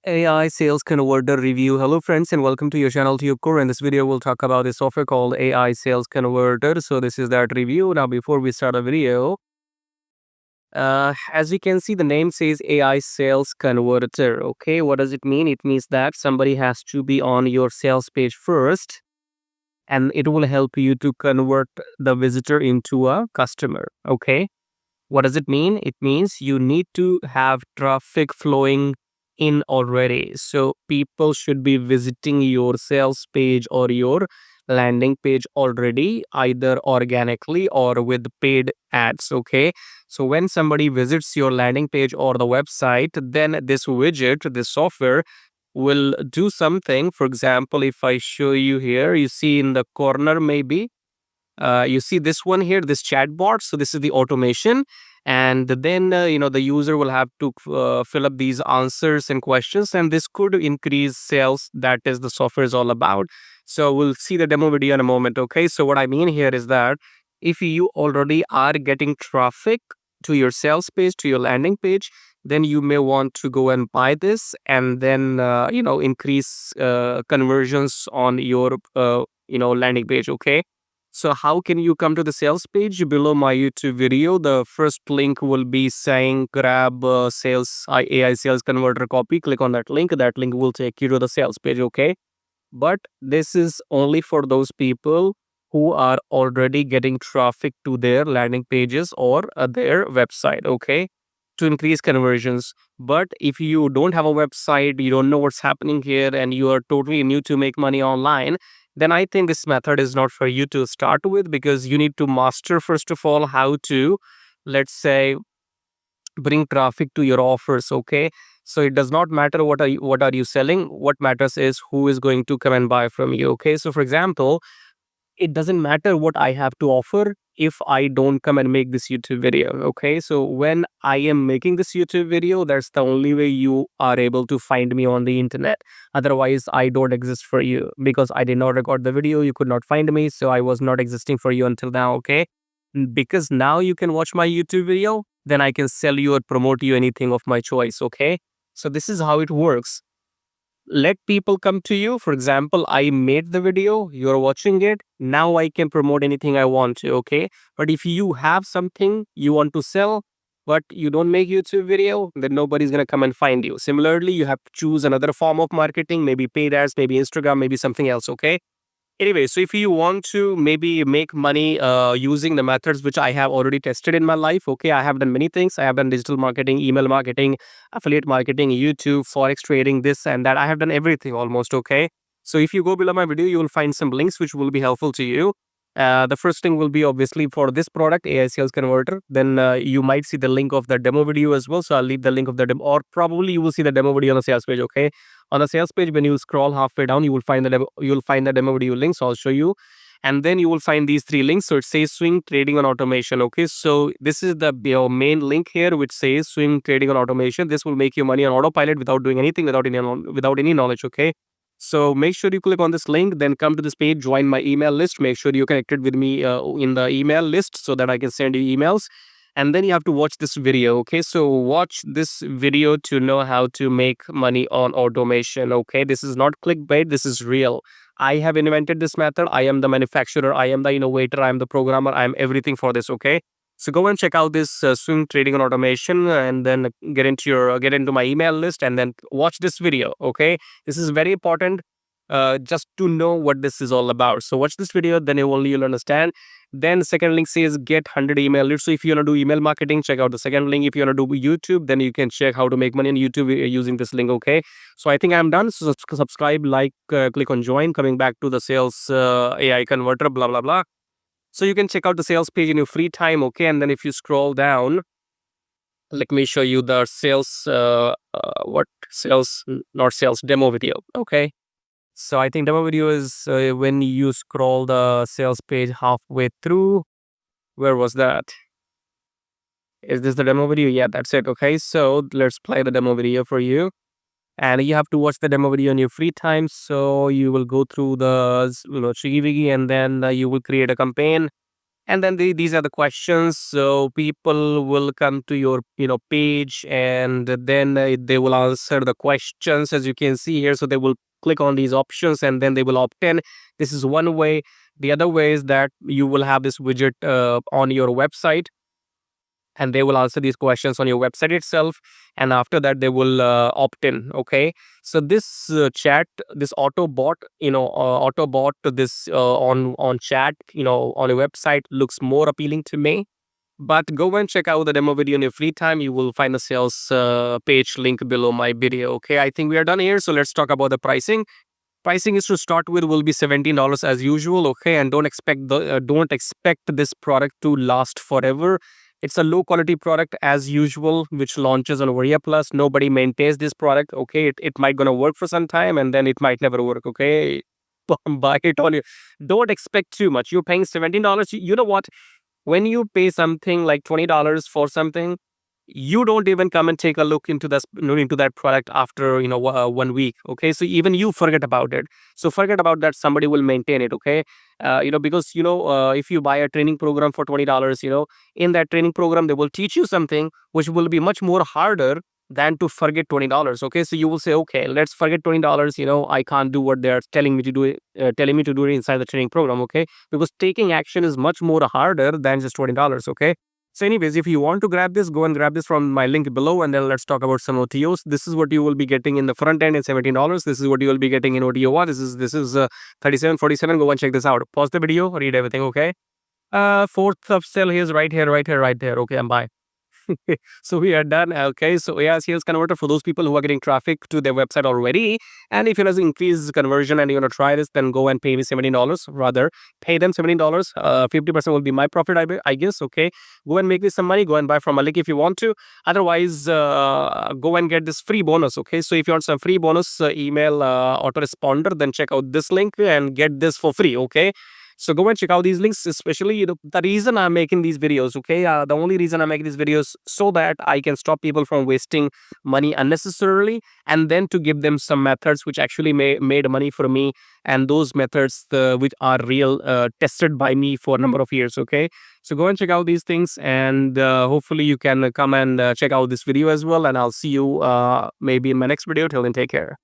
AI sales converter review. Hello friends and welcome to your channel TubeCore. In this video we'll talk about a software called AI sales converter. So this is that review. Now before we start the video, as you can see the name says AI sales converter. Okay, what does it mean? It means that somebody has to be on your sales page first and it will help you to convert the visitor into a customer. Okay. What does it mean? It means you need to have traffic flowing in already. So people should be visiting your sales page or your landing page already, either organically or with paid ads. Okay. So when somebody visits your landing page or the website, then this widget, this software will do something. For example, if I show you here, you see in the corner maybe you see this one here, this chatbot. So this is the automation, and then the user will have to fill up these answers and questions, and this could increase sales. That is the software is all about. So we'll see the demo video in a moment. Okay, so what I mean here is that if you already are getting traffic to your sales page, to your landing page, then you may want to go and buy this and then increase conversions on your landing page. Okay, so how can you come to the sales page? Below my YouTube video, the first link will be saying grab AI sales converter copy. Click on that link. That link will take you to the sales page. Okay. But this is only for those people who are already getting traffic to their landing pages or their website. Okay. To increase conversions. But if you don't have a website, you don't know what's happening here, and you are totally new to make money online, then I think this method is not for you to start with, because you need to master, first of all, how to, let's say, bring traffic to your offers. Okay, so it does not matter what are you selling. What matters is who is going to come and buy from you. Okay, so for example, it doesn't matter what I have to offer if I don't come and make this YouTube video. Okay, so when I am making this YouTube video, that's the only way you are able to find me on the internet. Otherwise, I don't exist for you, because I did not record the video. You could not find me, so I was not existing for you until now. Okay, because now you can watch my YouTube video, then I can sell you or promote you anything of my choice. Okay, so this is how it works. Let people come to you. For example, I made the video, you're watching it, now I can promote anything I want to. Okay, but if you have something you want to sell but you don't make YouTube video, then nobody's going to come and find you. Similarly, you have to choose another form of marketing, maybe paid ads, maybe Instagram, maybe something else. Okay, anyway, so if you want to maybe make money using the methods which I have already tested in my life, okay, I have done many things. I have done digital marketing, email marketing, affiliate marketing, YouTube, forex trading, this and that. I have done everything almost. Okay, so if you go below my video, you will find some links which will be helpful to you. The first thing will be obviously for this product, AI sales converter. Then you might see the link of the demo video as well. So I'll leave the link of the demo, or probably you will see the demo video on the sales page. Okay, on the sales page, when you scroll halfway down, you will find the demo video link. So I'll show you, and then you will find these three links. So it says swing trading on automation. Okay, so this is the main link here, which says swing trading on automation. This will make you money on autopilot without doing anything, without any knowledge. Okay, so make sure you click on this link, then come to this page, join my email list. Make sure you're connected with me in the email list so that I can send you emails. And then you have to watch this video. Okay, so watch this video to know how to make money on automation. Okay, this is not clickbait, this is real. I have invented this method. I am the manufacturer, I am the innovator, I am the programmer, I am everything for this. Okay, so go and check out this swing trading on automation, and then get into my email list and then watch this video. Okay, this is very important, just to know what this is all about. So watch this video, then you'll understand. Then the second link says get 100 email leads. So if you want to do email marketing, check out the second link. If you want to do YouTube, then you can check how to make money on YouTube using this link. Okay, so I think I'm done. So subscribe, like, click on join. Coming back to the sales AI converter, blah blah blah. So you can check out the sales page in your free time. Okay, and then if you scroll down, let me show you the sales what sales not sales demo video. Okay, so I think demo video is when you scroll the sales page halfway through. Where was that? Is this the demo video? Yeah, that's it. Okay, so let's play the demo video for you. And you have to watch the demo video in your free time. So you will go through the Chigi, and then you will create a campaign. And then these are the questions. So people will come to your page, and then they will answer the questions as you can see here. So they will click on these options and then they will opt in. This is one way. The other way is that you will have this widget on your website, and they will answer these questions on your website itself, and after that they will opt in. Okay, so this chat, this auto bot, auto bot, this on chat, on your website looks more appealing to me. But go and check out the demo video in your free time. You will find the sales page link below my video. Okay, I think we are done here, so let's talk about the pricing. Pricing is, to start with, will be $17 as usual. Okay, and don't expect this product to last forever. It's a low quality product as usual, which launches on Varia Plus. Nobody maintains this product. Okay, it might gonna work for some time and then it might never work. Okay, buy it on you. Don't expect too much. You're paying $17. You know what? When you pay something like $20 for something, you don't even come and take a look into that product after 1 week. Okay, so even you forget about it. So forget about that. Somebody will maintain it. Okay, because if you buy a training program for $20, in that training program they will teach you something which will be much more harder than to forget $20. Okay, so you will say, okay, let's forget $20. I can't do what they're telling me to do it, telling me to do it inside the training program. Okay, because taking action is much more harder than just $20. Okay, so anyways, if you want to grab this, go and grab this from my link below, and then let's talk about some OTOs. This is what you will be getting in the front end at $17. This is what you will be getting in OTO1. This is 3747. Go and check this out. Pause the video, read everything. Okay. Fourth upsell is right here, right here, right there. Okay, I'm bye. So we are done. Okay, so AI sales converter for those people who are getting traffic to their website already. And if you want to increase conversion and you want to try this, then go and pay me $17. Rather, pay them $17. 50% will be my profit, I guess. Okay, go and make me some money. Go and buy from Malik if you want to. Otherwise, go and get this free bonus. Okay, so if you want some free bonus, email autoresponder, then check out this link and get this for free. Okay. So go and check out these links, especially the reason I'm making these videos. Okay, the only reason I'm making these videos, so that I can stop people from wasting money unnecessarily, and then to give them some methods which actually made money for me, and those methods which are real, tested by me for a number of years. Okay, so go and check out these things, and hopefully you can come and check out this video as well. And I'll see you maybe in my next video. Till then, take care.